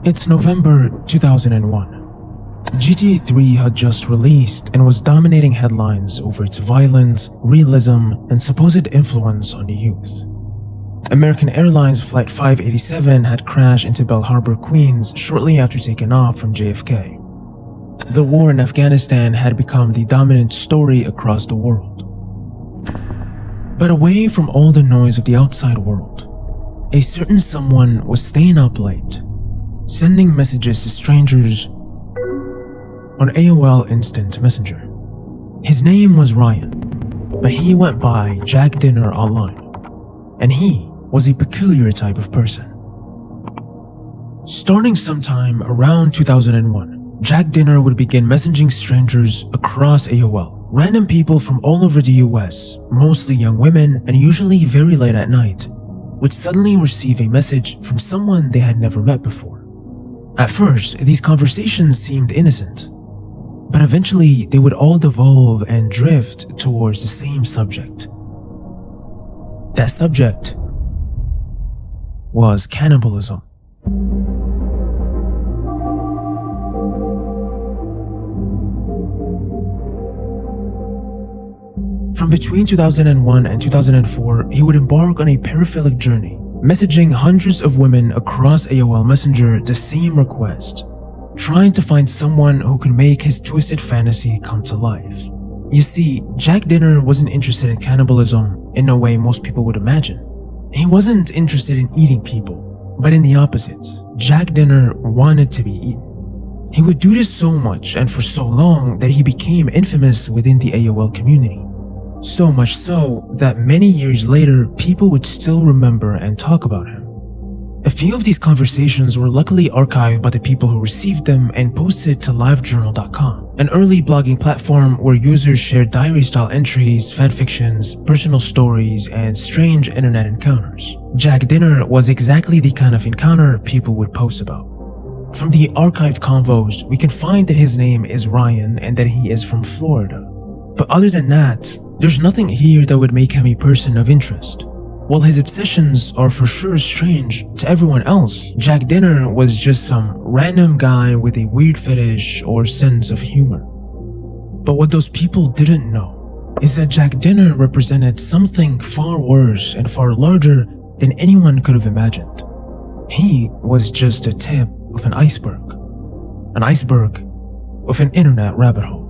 It's November 2001. GTA 3 had just released and was dominating headlines over its violence, realism, and supposed influence on the youth. American Airlines Flight 587 had crashed into Bell Harbor, Queens shortly after taking off from JFK. The war in Afghanistan had become the dominant story across the world. But away from all the noise of the outside world, a certain someone was staying up late, sending messages to strangers on AOL Instant Messenger. His name was Ryan, but he went by Jack Dinner online, and he was a peculiar type of person. Starting sometime around 2001, Jack Dinner would begin messaging strangers across AOL. Random people from all over the US, mostly young women and usually very late at night, would suddenly receive a message from someone they had never met before. At first, these conversations seemed innocent, but eventually they would all devolve and drift towards the same subject. That subject was cannibalism. From between 2001 and 2004, he would embark on a paraphilic journey, messaging hundreds of women across AOL Messenger the same request, trying to find someone who could make his twisted fantasy come to life. You see, Jack Dinner wasn't interested in cannibalism in a way most people would imagine. He wasn't interested in eating people, but in the opposite. Jack Dinner wanted to be eaten. He would do this so much and for so long that he became infamous within the AOL community. So much so that many years later, people would still remember and talk about him. A few of these conversations were luckily archived by the people who received them and posted to livejournal.com, an early blogging platform where users shared diary-style entries, fanfictions, personal stories, and strange internet encounters. Jack Dinner was exactly the kind of encounter people would post about. From the archived convos, we can find that his name is Ryan and that he is from Florida. But other than that, there's nothing here that would make him a person of interest. While his obsessions are for sure strange, to everyone else, Jack Dinner was just some random guy with a weird fetish or sense of humor. But what those people didn't know is that Jack Dinner represented something far worse and far larger than anyone could have imagined. He was just a tip of an iceberg of an internet rabbit hole.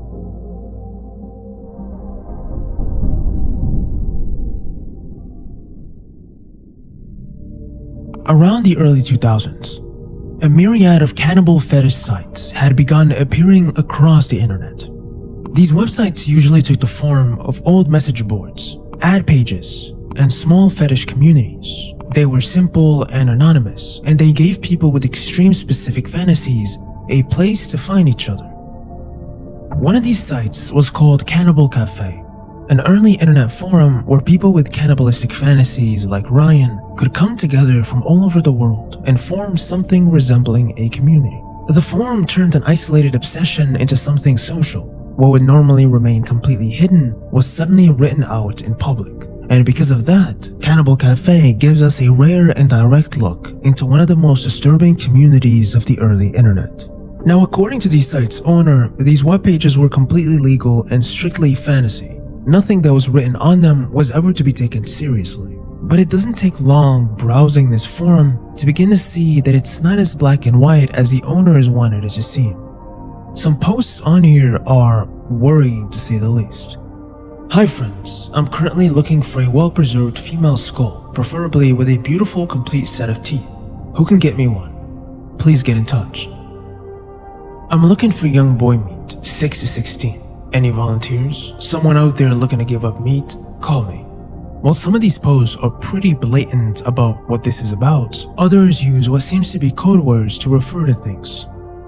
Around the early 2000s, a myriad of cannibal fetish sites had begun appearing across the internet. These websites usually took the form of old message boards, ad pages, and small fetish communities. They were simple and anonymous, and they gave people with extreme specific fantasies a place to find each other. One of these sites was called Cannibal Cafe, an early internet forum where people with cannibalistic fantasies like Ryan could come together from all over the world and form something resembling a community. The forum turned an isolated obsession into something social. What would normally remain completely hidden was suddenly written out in public. And because of that, Cannibal Cafe gives us a rare and direct look into one of the most disturbing communities of the early internet. Now, according to the site's owner, these web pages were completely legal and strictly fantasy. Nothing that was written on them was ever to be taken seriously. But it doesn't take long browsing this forum to begin to see that it's not as black and white as the owners wanted it to seem. Some posts on here are worrying to say the least. Hi friends, I'm currently looking for a well-preserved female skull, preferably with a beautiful complete set of teeth. Who can get me one? Please get in touch. I'm looking for young boy meat, 6 to 16. Any volunteers? Someone out there looking to give up meat? Call me. While some of these posts are pretty blatant about what this is about, others use what seems to be code words to refer to things.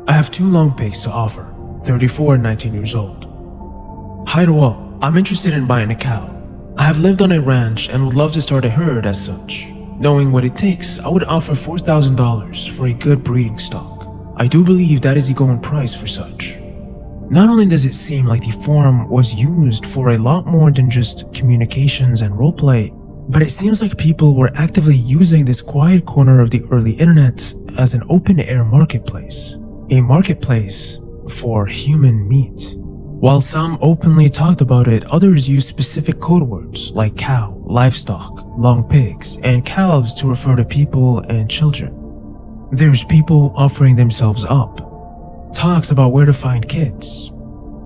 I have 2 long pics to offer, 34 and 19 years old. Hi to all, I'm interested in buying a cow. I have lived on a ranch and would love to start a herd as such. Knowing what it takes, I would offer $4,000 for a good breeding stock. I do believe that is the going price for such. Not only does it seem like the forum was used for a lot more than just communications and roleplay, But it seems like people were actively using this quiet corner of the early internet as an open-air marketplace. A marketplace for human meat. While some openly talked about it, others used specific code words like cow, livestock, long pigs, and calves to refer to people and children. There's people offering themselves up. Talks about where to find kids.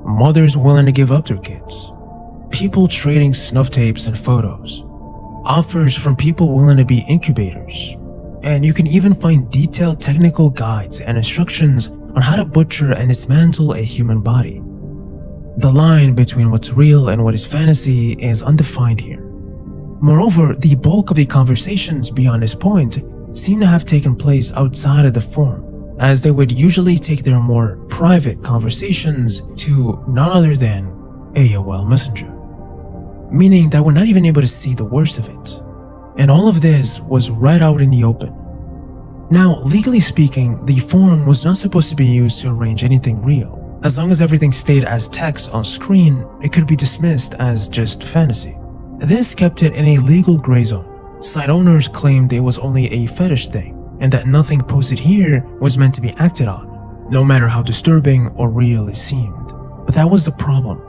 Mothers willing to give up their kids. People trading snuff tapes and photos. Offers from people willing to be incubators. And you can even find detailed technical guides and instructions on how to butcher and dismantle a human body. The line between what's real and what is fantasy is undefined here. Moreover, the bulk of the conversations beyond this point seem to have taken place outside of the forum, as they would usually take their more private conversations to none other than AOL Messenger. Meaning that we're not even able to see the worst of it. And all of this was right out in the open. Now, legally speaking, the forum was not supposed to be used to arrange anything real. As long as everything stayed as text on screen, it could be dismissed as just fantasy. This kept it in a legal gray zone. Site owners claimed it was only a fetish thing, and that nothing posted here was meant to be acted on, no matter how disturbing or real it seemed. But that was the problem.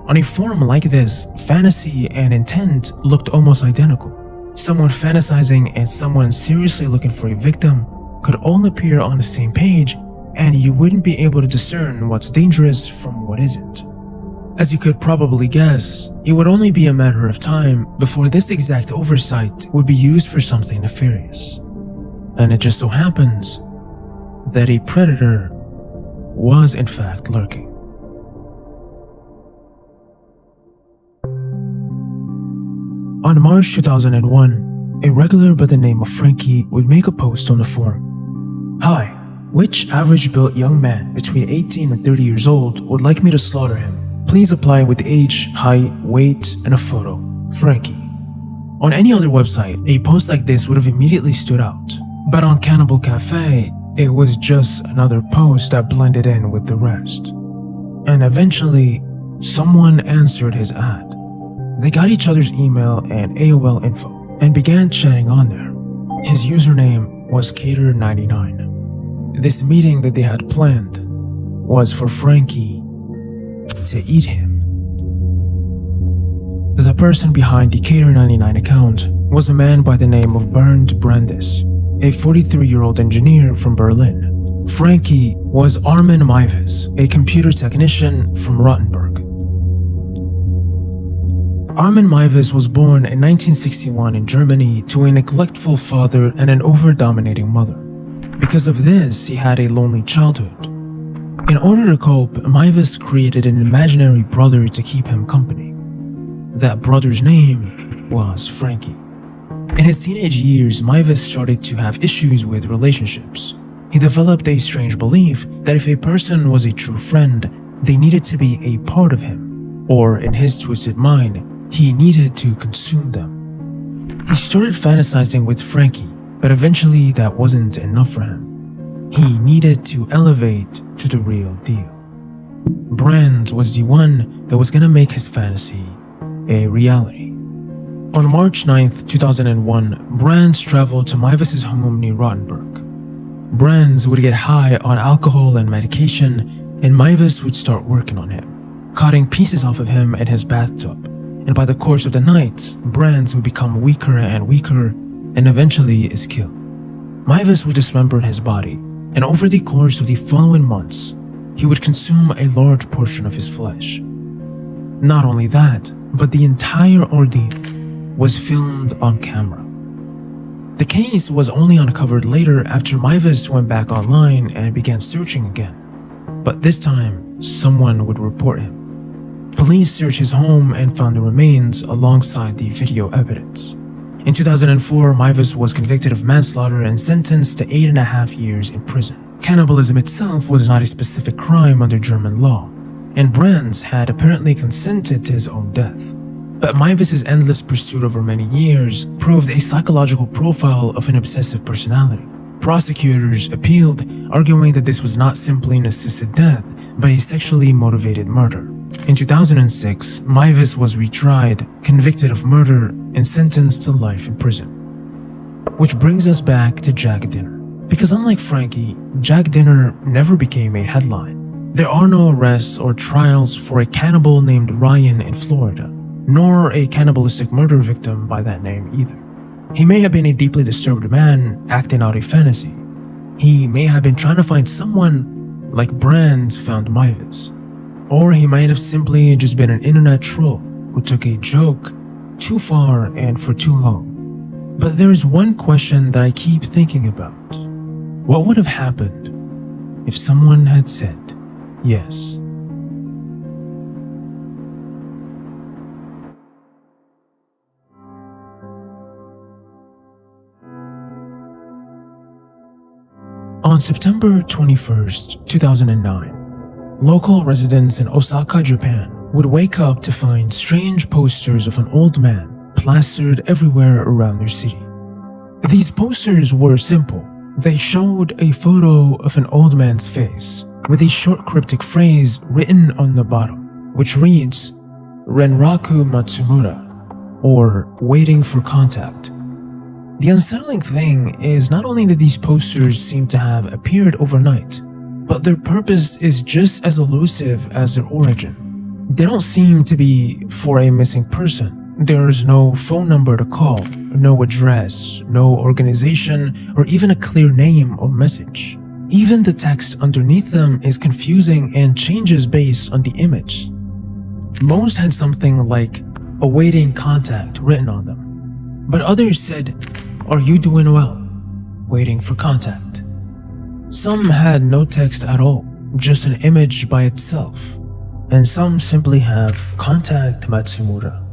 On a forum like this, fantasy and intent looked almost identical. Someone fantasizing and someone seriously looking for a victim could all appear on the same page, and you wouldn't be able to discern what's dangerous from what isn't. As you could probably guess, it would only be a matter of time before this exact oversight would be used for something nefarious. And it just so happens that a predator was in fact lurking. On March 2001, a regular by the name of Frankie would make a post on the forum. "Hi. Which average-built young man between 18 and 30 years old would like me to slaughter him? Please apply with age, height, weight, and a photo. Frankie." On any other website, a post like this would have immediately stood out. But on Cannibal Cafe, it was just another post that blended in with the rest. And eventually, someone answered his ad. They got each other's email and AOL info and began chatting on there. His username was Cater99. This meeting that they had planned was for Frankie to eat him. The person behind the Cater99 account was a man by the name of Bernd Brandes, a 43-year-old engineer from Berlin. Frankie was Armin Maivis, a computer technician from Rottenburg. Armin Maivis was born in 1961 in Germany to a neglectful father and an over-dominating mother. Because of this, he had a lonely childhood. In order to cope, Maivis created an imaginary brother to keep him company. That brother's name was Frankie. In his teenage years, Maivis started to have issues with relationships. He developed a strange belief that if a person was a true friend, they needed to be a part of him, or in his twisted mind, he needed to consume them. He started fantasizing with Frankie, but eventually that wasn't enough for him. He needed to elevate to the real deal. Brand was the one that was gonna make his fantasy a reality. On March 9th, 2001, Brands traveled to Maivis' home near Rottenburg. Brands would get high on alcohol and medication, and Maivis would start working on him, cutting pieces off of him in his bathtub. And by the course of the night, Brands would become weaker and weaker, and eventually is killed. Maivis would dismember his body, and over the course of the following months, he would consume a large portion of his flesh. Not only that, but the entire ordeal was filmed on camera. The case was only uncovered later after Maivis went back online and began searching again. But this time, someone would report him. Police searched his home and found the remains alongside the video evidence. In 2004, Maivis was convicted of manslaughter and sentenced to 8.5 years in prison. Cannibalism itself was not a specific crime under German law, and Brands had apparently consented to his own death. But Maivis' endless pursuit over many years proved a psychological profile of an obsessive personality. Prosecutors appealed, arguing that this was not simply an assisted death, but a sexually motivated murder. In 2006, Maivis was retried, convicted of murder, and sentenced to life in prison. Which brings us back to Jack Dinner. Because unlike Frankie, Jack Dinner never became a headline. There are no arrests or trials for a cannibal named Ryan in Florida, nor a cannibalistic murder victim by that name either. He may have been a deeply disturbed man acting out a fantasy. He may have been trying to find someone like Brands found Maivis. Or he might have simply just been an internet troll who took a joke too far and for too long. But there's one question that I keep thinking about. What would have happened if someone had said yes? On September 21st, 2009, local residents in Osaka, Japan would wake up to find strange posters of an old man plastered everywhere around their city. These posters were simple. They showed a photo of an old man's face with a short cryptic phrase written on the bottom, which reads, Renraku Matsumura, or waiting for contact. The unsettling thing is not only that these posters seem to have appeared overnight, but their purpose is just as elusive as their origin. They don't seem to be for a missing person. There's no phone number to call, no address, no organization, or even a clear name or message. Even the text underneath them is confusing and changes based on the image. Most had something like awaiting contact written on them, but others said, "Are you doing well? Waiting for contact." Some had no text at all, just an image by itself, and some simply have "Contact Matsumura."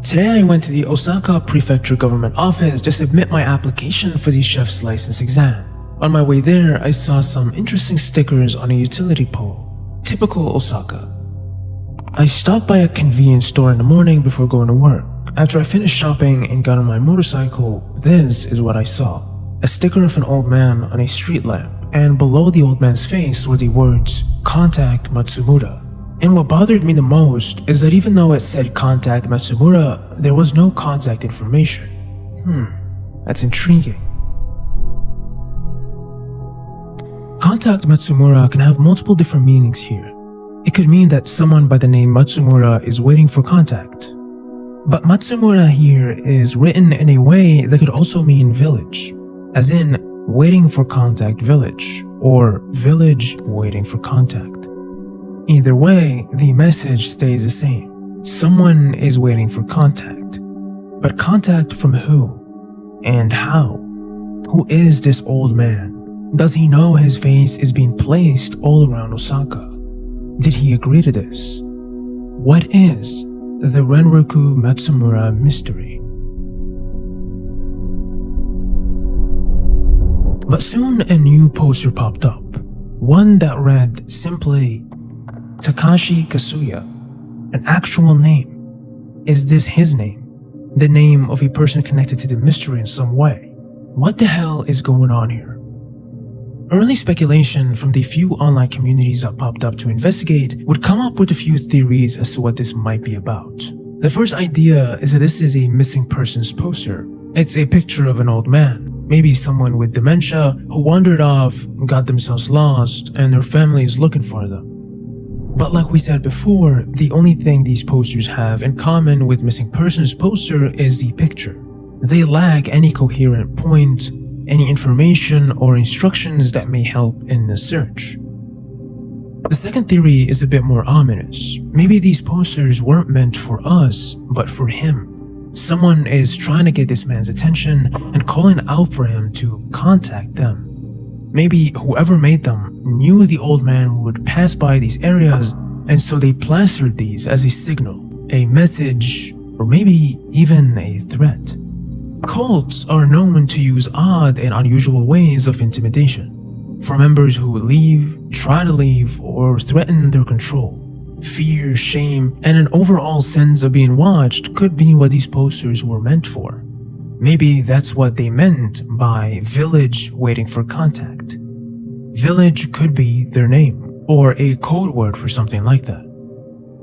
Today I went to the Osaka Prefecture Government Office to submit my application for the chef's license exam. On my way there, I saw some interesting stickers on a utility pole. Typical Osaka. I stopped by a convenience store in the morning before going to work. After I finished shopping and got on my motorcycle, this is what I saw. A sticker of an old man on a street lamp, and below the old man's face were the words, "Contact Matsumura." And what bothered me the most is that even though it said "Contact Matsumura," there was no contact information. That's intriguing. Contact Matsumura can have multiple different meanings here. It could mean that someone by the name Matsumura is waiting for contact. But Matsumura here is written in a way that could also mean village, as in waiting for contact village, or village waiting for contact. Either way, the message stays the same. Someone is waiting for contact. But contact from who? And how? Who is this old man? Does he know his face is being placed all around Osaka? Did he agree to this? What is the Renraku Matsumura mystery? But soon a new poster popped up, one that read simply, Takashi Kasuya, an actual name. Is this his name? The name of a person connected to the mystery in some way? What the hell is going on here? Early speculation from the few online communities that popped up to investigate would come up with a few theories as to what this might be about. The first idea is that this is a missing persons poster. It's a picture of an old man, maybe someone with dementia who wandered off, got themselves lost, and their family is looking for them. But like we said before, the only thing these posters have in common with missing persons poster is the picture. They lack any coherent point, any information or instructions that may help in the search. The second theory is a bit more ominous. Maybe these posters weren't meant for us, but for him. Someone is trying to get this man's attention and calling out for him to contact them. Maybe whoever made them knew the old man would pass by these areas, and so they plastered these as a signal, a message, or maybe even a threat. Cults are known to use odd and unusual ways of intimidation, for members who leave, try to leave, or threaten their control. Fear, shame, and an overall sense of being watched could be what these posters were meant for. Maybe that's what they meant by village waiting for contact. Village could be their name, or a code word for something like that.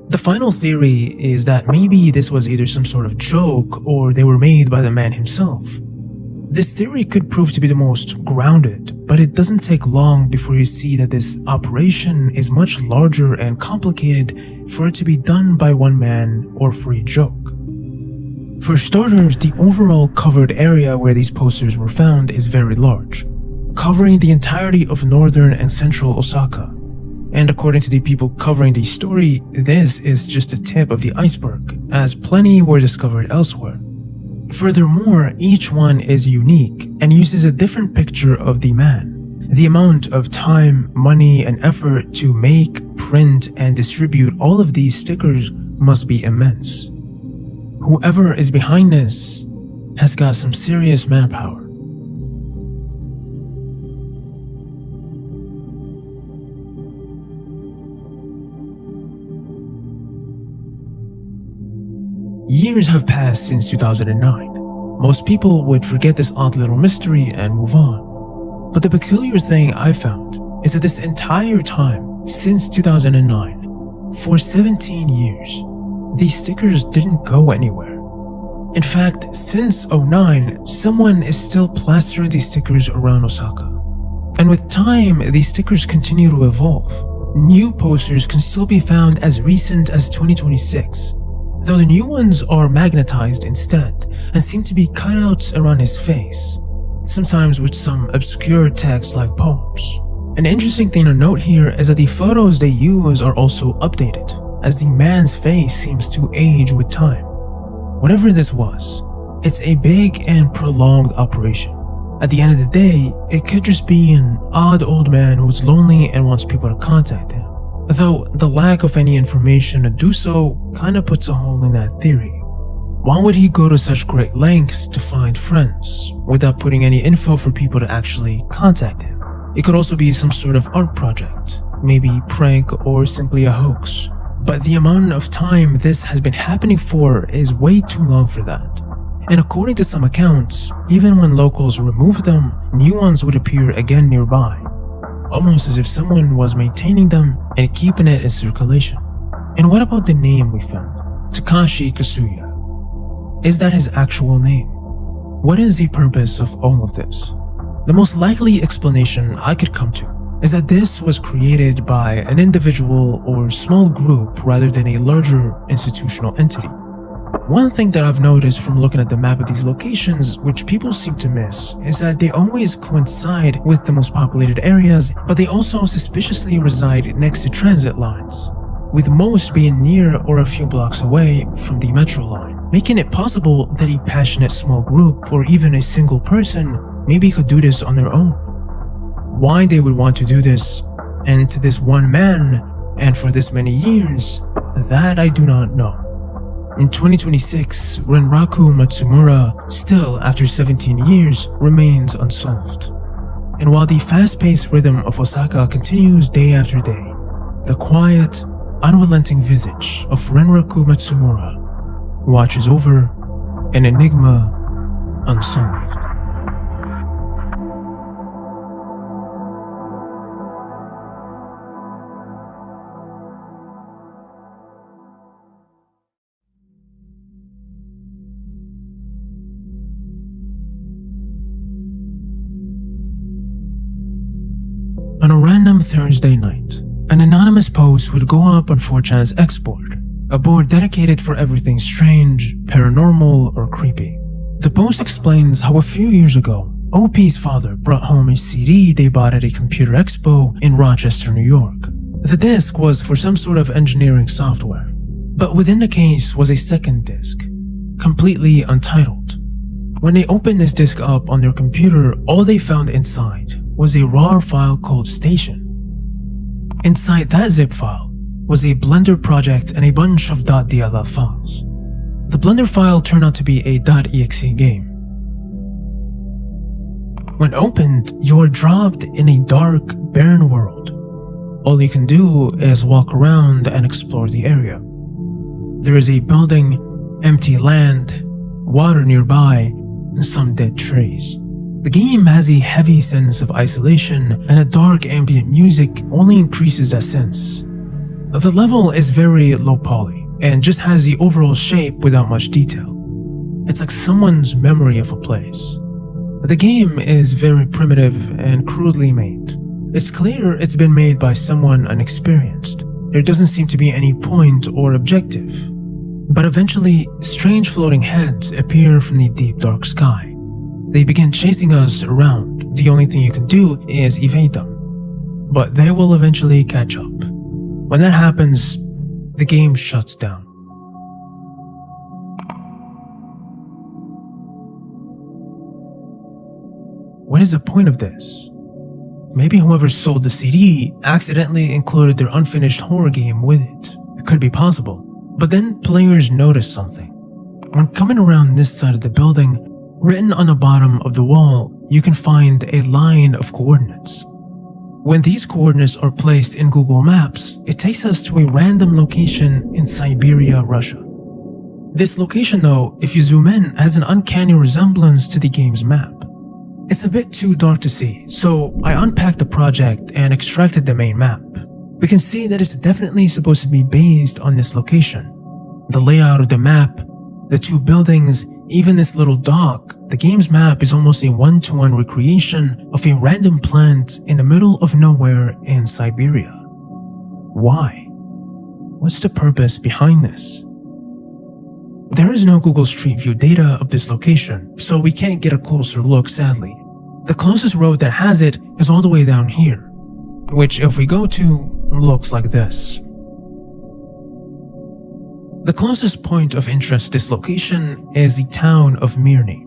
The final theory is that maybe this was either some sort of joke or they were made by the man himself. This theory could prove to be the most grounded, but it doesn't take long before you see that this operation is much larger and complicated for it to be done by one man or for a joke. For starters, the overall covered area where these posters were found is very large, covering the entirety of northern and central Osaka. And according to the people covering the story, this is just the tip of the iceberg, as plenty were discovered elsewhere. Furthermore, each one is unique and uses a different picture of the man. The amount of time, money, and effort to make, print, and distribute all of these stickers must be immense. Whoever is behind this has got some serious manpower. Years have passed since 2009. Most people would forget this odd little mystery and move on. But the peculiar thing I found is that this entire time, since 2009, for 17 years, these stickers didn't go anywhere. In fact, since 2009, someone is still plastering these stickers around Osaka. And with time, these stickers continue to evolve. New posters can still be found as recent as 2026. Though the new ones are magnetized instead and seem to be cutouts around his face, sometimes with some obscure text like poems. An interesting thing to note here is that the photos they use are also updated, as the man's face seems to age with time. Whatever this was, it's a big and prolonged operation. At the end of the day, it could just be an odd old man who's lonely and wants people to contact him. Though the lack of any information to do so kinda puts a hole in that theory. Why would he go to such great lengths to find friends without putting any info for people to actually contact him? It could also be some sort of art project, maybe prank or simply a hoax. But the amount of time this has been happening for is way too long for that. And according to some accounts, even when locals removed them, new ones would appear again nearby, almost as if someone was maintaining them and keeping it in circulation. And what about the name we found? Takashi Kasuya. Is that his actual name? What is the purpose of all of this? The most likely explanation I could come to is that this was created by an individual or small group rather than a larger institutional entity. One thing that I've noticed from looking at the map of these locations, which people seem to miss, is that they always coincide with the most populated areas, but they also suspiciously reside next to transit lines, with most being near or a few blocks away from the metro line, making it possible that a passionate small group or even a single person maybe could do this on their own. Why they would want to do this, and to this one man, and for this many years, that I do not know. In 2026, Renraku Matsumura, still after 17 years, remains unsolved. And while the fast-paced rhythm of Osaka continues day after day, the quiet, unrelenting visage of Renraku Matsumura watches over an enigma unsolved. On a random Thursday night, an anonymous post would go up on 4chan's X board, a board dedicated for everything strange, paranormal, or creepy. The post explains how a few years ago, OP's father brought home a CD they bought at a computer expo in Rochester, New York. The disc was for some sort of engineering software, but within the case was a second disc, completely untitled. When they opened this disc up on their computer, all they found inside was a raw file called Station. Inside that zip file was a Blender project and a bunch of .dll files. The Blender file turned out to be a .exe game. When opened, you are dropped in a dark, barren world. All you can do is walk around and explore the area. There is a building, empty land, water nearby, and some dead trees. The game has a heavy sense of isolation, and a dark ambient music only increases that sense. The level is very low poly and just has the overall shape without much detail. It's like someone's memory of a place. The game is very primitive and crudely made. It's clear it's been made by someone unexperienced. There doesn't seem to be any point or objective. But eventually, strange floating heads appear from the deep dark sky. They begin chasing us around. The only thing you can do is evade them. But they will eventually catch up. When that happens, the game shuts down. What is the point of this? Maybe whoever sold the CD accidentally included their unfinished horror game with it. It could be possible. But then players notice something. When coming around this side of the building, written on the bottom of the wall, you can find a line of coordinates. When these coordinates are placed in Google Maps, it takes us to a random location in Siberia, Russia. This location though, if you zoom in, has an uncanny resemblance to the game's map. It's a bit too dark to see, so I unpacked the project and extracted the main map. We can see that it's definitely supposed to be based on this location. The layout of the map, the two buildings, even this little dock, the game's map is almost a one-to-one recreation of a random plant in the middle of nowhere in Siberia. Why? What's the purpose behind this? There is no Google Street View data of this location, so we can't get a closer look, sadly. The closest road that has it is all the way down here, which if we go to, looks like this. The closest point of interest to this location is the town of Mirny.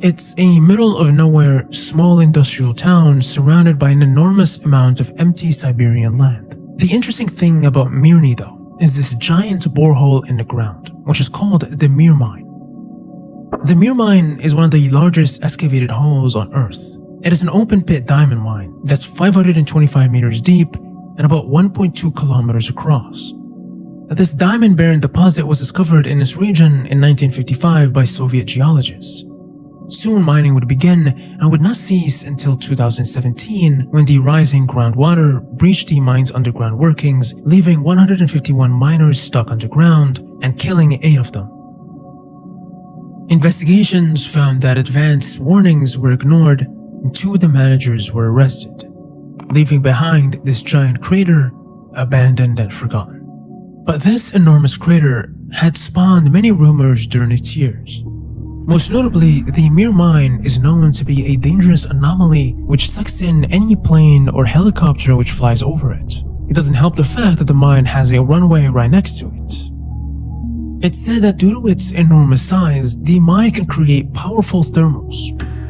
It's a middle-of-nowhere, small industrial town surrounded by an enormous amount of empty Siberian land. The interesting thing about Mirny, though, is this giant borehole in the ground, which is called the Mir Mine. The Mir Mine is one of the largest excavated holes on Earth. It is an open-pit diamond mine that's 525 meters deep and about 1.2 kilometers across. This diamond-bearing deposit was discovered in this region in 1955 by Soviet geologists. Soon mining would begin and would not cease until 2017 when the rising groundwater breached the mine's underground workings, leaving 151 miners stuck underground and killing 8 of them. Investigations found that advance warnings were ignored and 2 of the managers were arrested, leaving behind this giant crater, abandoned and forgotten. But this enormous crater had spawned many rumors during its years. Most notably, the Mir Mine is known to be a dangerous anomaly which sucks in any plane or helicopter which flies over it. It doesn't help the fact that the mine has a runway right next to it. It's said that due to its enormous size, the mine can create powerful thermals.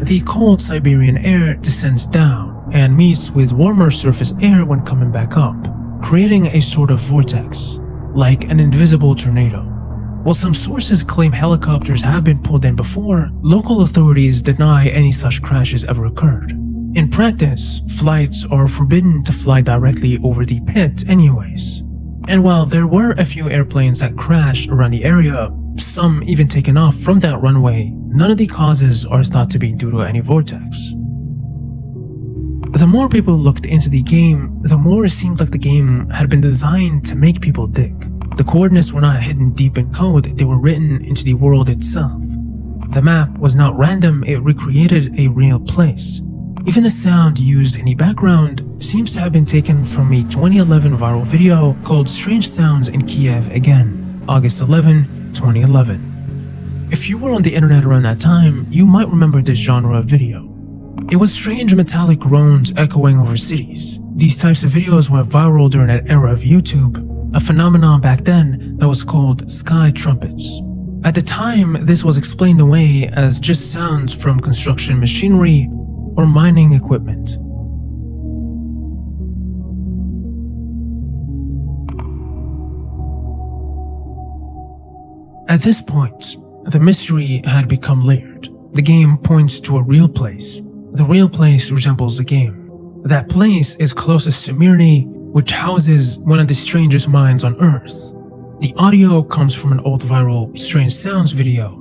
The cold Siberian air descends down and meets with warmer surface air when coming back up, creating a sort of vortex, like an invisible tornado. While some sources claim helicopters have been pulled in before, local authorities deny any such crashes ever occurred. In practice, flights are forbidden to fly directly over the pit anyways. And while there were a few airplanes that crashed around the area, some even taken off from that runway, none of the causes are thought to be due to any vortex. The more people looked into the game, the more it seemed like the game had been designed to make people dig. The coordinates were not hidden deep in code, they were written into the world itself. The map was not random, it recreated a real place. Even the sound used in the background seems to have been taken from a 2011 viral video called Strange Sounds in Kiev Again, August 11, 2011. If you were on the internet around that time, you might remember this genre of video. It was strange metallic groans echoing over cities. These types of videos went viral during that era of YouTube, a phenomenon back then that was called sky trumpets. At the time, this was explained away as just sounds from construction machinery or mining equipment. At this point, the mystery had become layered. The game points to a real place. The real place resembles the game. That place is closest to Mirny, which houses one of the strangest mines on Earth. The audio comes from an old viral Strange Sounds video.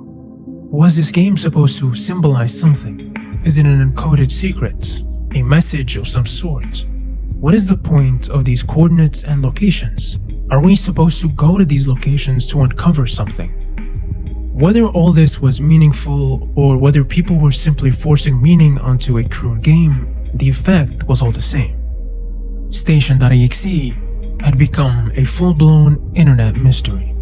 Was this game supposed to symbolize something? Is it an encoded secret? A message of some sort? What is the point of these coordinates and locations? Are we supposed to go to these locations to uncover something? Whether all this was meaningful or whether people were simply forcing meaning onto a crude game, the effect was all the same. Station.exe had become a full-blown internet mystery.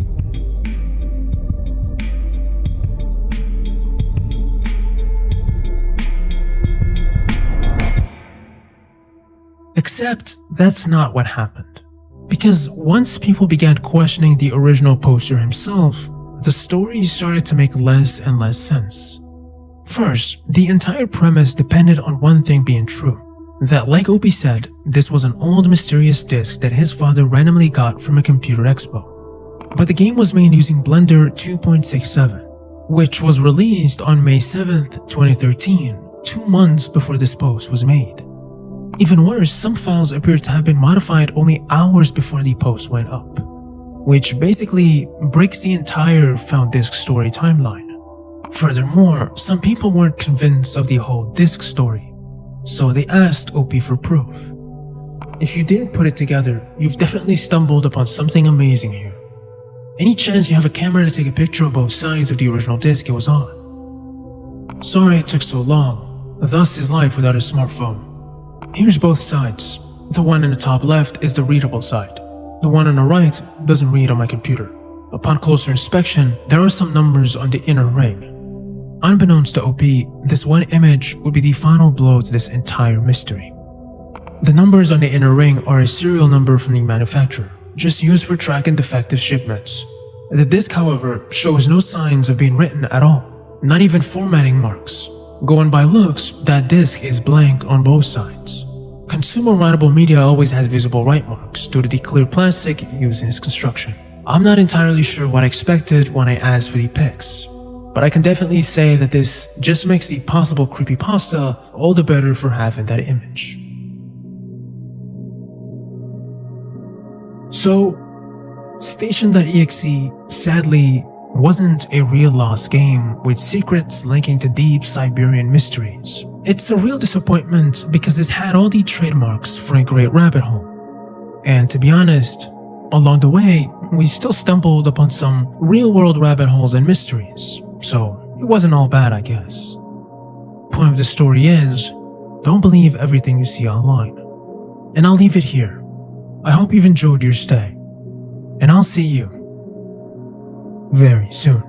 Except that's not what happened. Because once people began questioning the original poster himself, the story started to make less and less sense. First, the entire premise depended on one thing being true. That, like Opie said, this was an old mysterious disc that his father randomly got from a computer expo. But the game was made using Blender 2.67, which was released on May 7th, 2013, 2 months before this post was made. Even worse, some files appear to have been modified only hours before the post went up, which basically breaks the entire found disk story timeline. Furthermore, some people weren't convinced of the whole disk story, so they asked OP for proof. If you didn't put it together, you've definitely stumbled upon something amazing here. Any chance you have a camera to take a picture of both sides of the original disk it was on? Sorry it took so long, thus is life without a smartphone. Here's both sides. The one in the top left is the readable side. The one on the right doesn't read on my computer. Upon closer inspection, there are some numbers on the inner ring. Unbeknownst to OP, this one image would be the final blow to this entire mystery. The numbers on the inner ring are a serial number from the manufacturer, just used for tracking defective shipments. The disc, however, shows no signs of being written at all, not even formatting marks. Going by looks, that disc is blank on both sides. Consumer writable media always has visible write marks due to the clear plastic used in its construction. I'm not entirely sure what I expected when I asked for the pics, but I can definitely say that this just makes the possible creepypasta all the better for having that image. So, Station.exe sadly wasn't a real lost game with secrets linking to deep Siberian mysteries. It's a real disappointment because this had all the trademarks for a great rabbit hole. And to be honest, along the way, we still stumbled upon some real-world rabbit holes and mysteries, so it wasn't all bad, I guess. Point of the story is, don't believe everything you see online. And I'll leave it here. I hope you've enjoyed your stay, and I'll see you very soon.